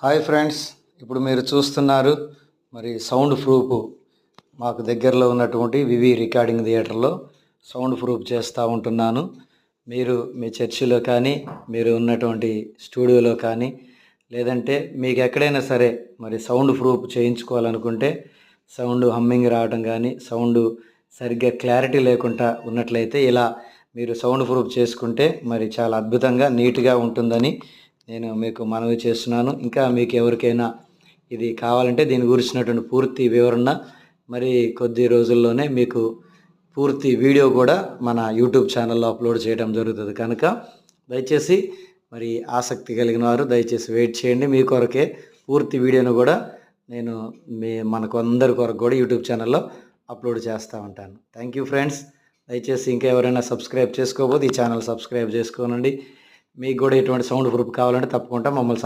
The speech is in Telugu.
హాయ్ ఫ్రెండ్స్, ఇప్పుడు మీరు చూస్తున్నారు మరి సౌండ్ ప్రూఫ్ మాకు దగ్గరలో ఉన్నటువంటి వివి రికార్డింగ్ థియేటర్లో సౌండ్ ప్రూఫ్ చేస్తూ ఉంటున్నాను. మీరు మీ చర్చిలో కానీ, మీరు ఉన్నటువంటి స్టూడియోలో కానీ, లేదంటే మీకు ఎక్కడైనా సరే మరి సౌండ్ ప్రూఫ్ చేయించుకోవాలనుకుంటే, సౌండ్ హమ్మింగ్ రావడం కానీ, సౌండ్ సరిగ్గా క్లారిటీ లేకుండా ఉన్నట్లయితే ఇలా మీరు సౌండ్ ప్రూఫ్ చేసుకుంటే మరి చాలా అద్భుతంగా నీట్గా ఉంటుందని నేను మీకు మనవి చేస్తున్నాను. ఇంకా మీకు ఎవరికైనా ఇది కావాలంటే దీని గురించినటువంటి పూర్తి వివరణ మరి కొద్ది రోజుల్లోనే మీకు పూర్తి వీడియో కూడా మన యూట్యూబ్ ఛానల్లో అప్లోడ్ చేయడం జరుగుతుంది. కనుక దయచేసి మరి ఆసక్తి కలిగిన వారు దయచేసి వెయిట్ చేయండి. మీ కొరకే పూర్తి వీడియోను కూడా నేను మనకు అందరి కొరకు కూడా యూట్యూబ్ ఛానల్లో అప్లోడ్ చేస్తూ ఉంటాను. Thank you friends. దయచేసి ఇంకా ఎవరైనా సబ్స్క్రైబ్ చేసుకోకపోతే ఈ ఛానల్ సబ్స్క్రైబ్ చేసుకోనండి. మీకు కూడా ఎటువంటి సౌండ్ ప్రూఫ్ కావాలంటే తప్పకుండా మమ్మల్ని